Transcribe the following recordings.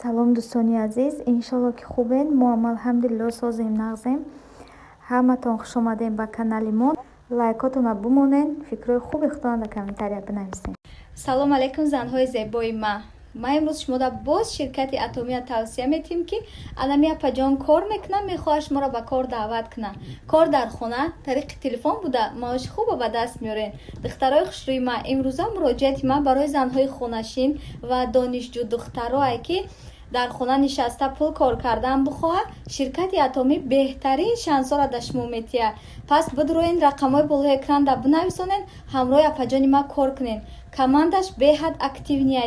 Салом дӯстони азиз, иншолло ки хубен. Мо ҳам алҳамдулиллоҳ созем нағзем. Ҳаматон хушомадем ба канали мо. Лайкотона бимонен, фикрҳои хуби худона дар комментария бинависен. салом алайкум занҳои зебои ма имрӯз шуморо боз ширкати атомия тавсия метиҳем ки анамия паҷон кор мекунад, мехоҳад шуморо ба кор даъват кунад. Кор дар хона тариқи телефон буда маоши хубо ба даст меёрен. Духтарои хушрӯи ма, имрӯза муроҷиати ман барои занҳои хонашин ва донишҷӯ духтарое ки дар хона нишаста пул кор кардан бихоҳад, ширкати атомӣ беҳтарин шансҳоро дар шумо метиҳад. Пас бидуроен рақамҳои болои экранда бинависонен, ҳамроҳи апаҷони ма кор кунен. Командаш беҳад активния.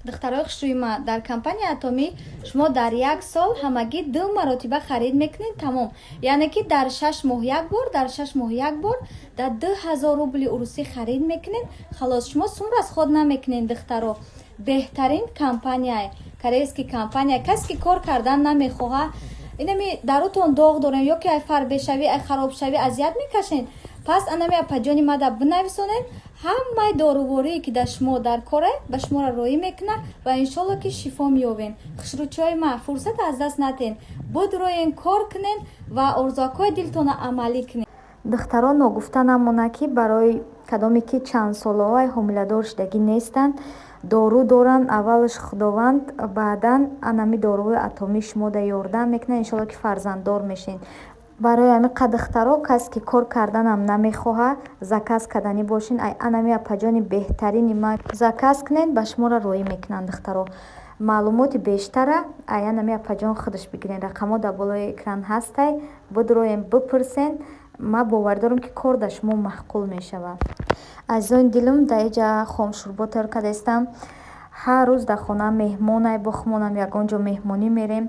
Духтарои хушрӯи ма, дар компанияи атомӣ шумо дар як сол ҳамагӣ 2 маротиба харид мекунед, тамом. Яъне ки дар 6 моҳ як бор, дар 6 моҳ як бор дар 2000 рубли урусӣ харид мекунед. Халос, шумо сум расход намекунед. Духтаро беҳтарин компания, корейский компания. Касе ки кор кардан намехоҳад, инами дарутон доғ дорем ё ки ай фарбешавӣ, ай харобшавӣ азият мекашед. Пас анамия паҷони мада бинависонед. ҳамаи доруворие ки дар шумо дар коре ба шуморо роӣ мекунад ва иншолло ки шифо меёбен. хушрӯчиҳои ма, фурсат аз даст надиҳен, бидуроен кор кунен ва орзуҳои дилтона амалӣ кунен. Духтарон ногуфта намона ки барои кадоме ки чандсолаҳои ҳомиладор шудагӣ нестанд, дору доранд. аввалаш худованд, баъдан анами доруҳои атомӣ шумода ёрдам мекунад. иншолло ки фарзанддор мешин. барои амиқа духтаро, касе ки кор карданам намехоҳад, заказ карданӣ бошин, ай анамия паҷони беҳтарини ма заказ кунед, ба шуморо роӣ мекунанд. духтаро маълумоти бештара ай анамия паҷон худаш бигирен. рақамҳо дар болои экран ҳастай, бидуроен бипурсен. ма бовар дорам ки кор дар шумо маҳқул мешавад. азизони дилам, дар иҷа хомшурбо тайёр кардастам. ҳар рӯз дар хона меҳмонай бохмонам, ягон ҷо меҳмонӣ мерем.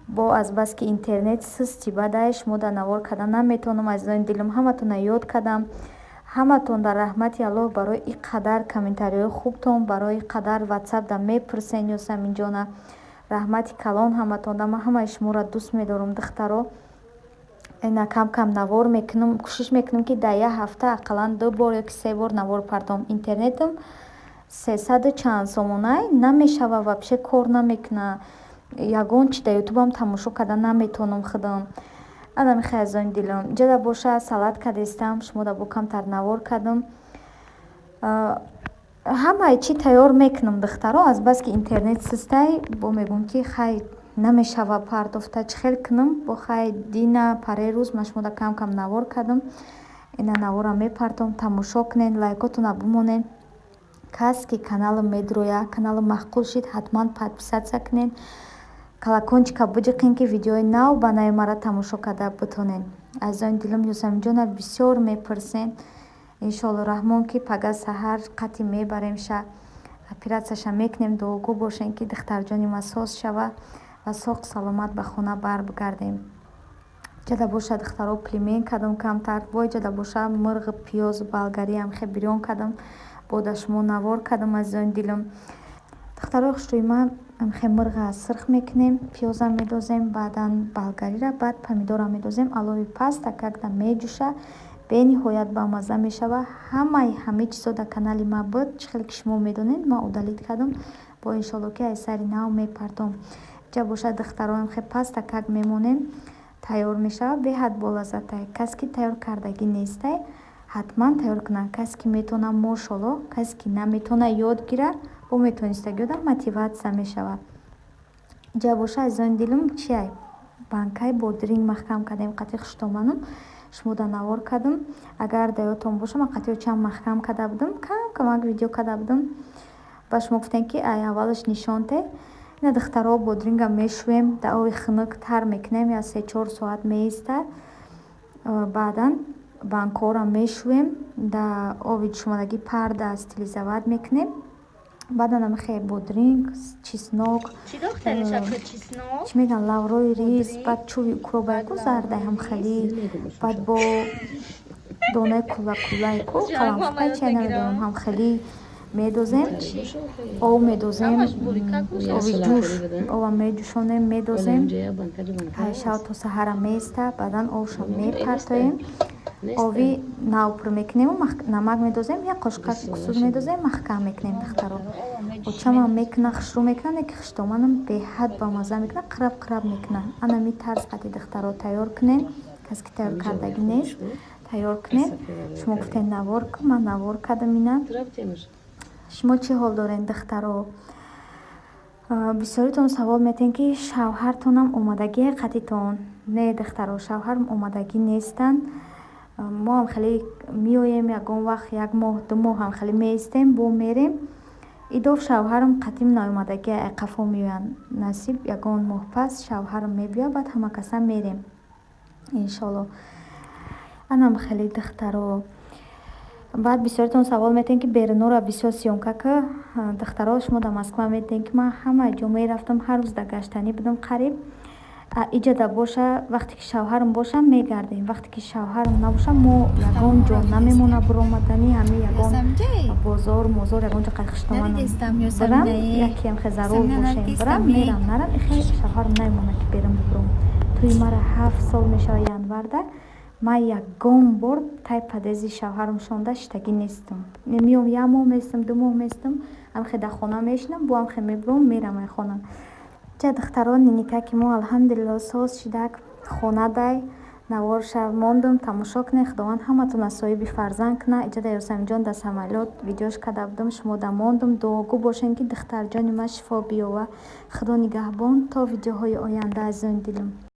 бо азбаски интернет сусти бадай шумо дар навор кардан наметавонам. азизони дилам, ҳаматонро ёд кардам. ҳаматон дар раҳмати аллоҳ барои ин қадар комментариҳои хубтон, барои ин қадар ватсап дар мепурсен ё саминҷона. раҳмати калон ҳаматон. Ман ҳамаи шуморо дӯст медорам. духтаро ина кам кам навор мекунам, кӯшиш мекунам ки дар як ҳафта ақаллан 2 бор ё ки 3 бор навор партом. интернетам 300 чанд сомонай намешава, вообще кор намекуна. ягон чи дар ютубам тамошо кардан наметавонам худам. анами хай азизони дилам, ҷада боша салат кардастам, шумода бо камтар навор кардам. ҳамаи чи тайёр мекунам. духтаро азбаски интернет сустай бо мегӯям ки хай намешава партофта, чӣ хел кунам. бо хай дина паре рӯз ман шумода кам кам навор кардам. ина навора мепартом. тамошо кунен, лайкотона бимонен. касе ки каналам медроя, каналам маҳқул шид, ҳатман подписатсия кунен. колокончика биҷиқен ки видеои нав ба нави мара тамошо карда битонен. азизони дилам, юсаминҷона бисёр мепурсен. иншоалло раҳмон ки пага саҳар қатъи мебаремша, оператсияша мекунем. дуогӯ бошен ки духтарҷони ма соз шава ва соғ саломат ба хона барбигардем. ҷада боша духтаро пилмен кардам камтар. вой ҷада боша мирғи пиёз болгариам хе бирён кардам. бо да шумо навор кардам. азизони дилам, духтарои хушрӯи ма, хе мирға сирх мекунем, пиёзам медозем, баъдан болгарира, баъд помидорам медозем. алови паста какда меҷӯша, бениҳоят бамаза мешава. ҳамаи чизо дар канали ма буд. чӣ хеле ки шумо медонед, ман удалит кардам. бо иншоалло ки асари нав мепартом. ҷа боша духтароам хе паста как мемонем, тайёр мешава. беҳад болаззатай. касе ки тайёр кардагӣ нестай, ҳатман тайёр кунад. касе ки метавона мошалло, касе ки наметавона ёд гира, бо метавонистаги одам мотиватсия мешавад. ҷа боша азизони дилам, чиай банкаи бодиринг маҳкам кардем, қатъи хуштоманам. шумода навор кардам. агар дар ёдтон боша, ман қатъи чанд маҳкам карда будам, камак видео карда будам. ба шумо гуфтем ки ай аввалаш нишонте. ина духтаро бодиринга мешӯем, дар оби хунук тар мекунем, я 3-4 соат меистад. баъдан банкҳоро мешӯем, дар оби ҷӯшомадагӣ парда стилизоват мекунем. баъдан намихе бодиринг, чеснок, чӣ мегӯянд, лаврои риз, баъд чӯби укропайку зардай ҳамхелӣ, баъд бо донаи кула-кулайку қаламфукай чай намедонам, ҳамхелӣ медозем. об медозем, оби ҷӯш, оба меҷӯшонем, медозем. шав то саҳара меиста. баъдан обша мепартоем. ови навпур мекунем намак медозем як қошқа кусуз медозем маҳкам мекунем духтаро учама мекуна хушрӯ мекуна неки хуштоманам беҳад бамаза мекуна қираб мекуна ана ми тарз қади духтаро тайёр кунем касе ки тайёр кардагӣ нест тайёр кунем шумо гуфтен навор кун ман навор кардам ина шумо чӣ ҳол доред духтаро бисёритон савол метен ки шавҳартонам омадагии қатитон не духтаро шавҳарам омадагӣ нестанд мо ҳам хеле меоем ягон вақт як моҳ ду моҳ ҳам хеле меистем бо мерем идов шавҳарам қатъим наомадагӣ қафо меоянд насиб ягон моҳ пас шавҳарам мебиёяд баъд ҳама каса мерем иншолло анам хеле духтаро баъд бисёритон савол метен ки берунора бисёр сиёмка ки духтаро шумо дар Москва медидем ки ман ҳама ҷо мерафтам ҳар рӯз дар гаштанӣ будам қариб иҷада боша вақте ки шавҳарам боша мегардем вақте ки шавҳарам набоша мо ягон ҷо намемона биромаданӣ ҳамин ягон бозор мозор ягон ҷо қайхуштоман бирам якеам хе зарур бошем бирам мерам нарам ихе шавҳарам намемона ки берам бибиром тӯи мара 7 сол мешава январда ман ягон бор тай падези шавҳарам шонда шитагӣ нестам меом як моҳ меистам ду моҳ меистам ҳамхе дар хона мешинам бо ҳамхе мебиром мерам ай хона ҷа духтарон ниника ки мо алҳамдулилло соз шидак хона дай наворша мондум тамошо кунем худованд ҳаматона соҳиби фарзанд куна иҷада ёсамиҷон дар самолёт видеош карда будам шумо дар мондум дуогӯ бошем ки духтарҷони ман шифо биёва худо нигаҳбон то видеоҳои оянда азизони дилам.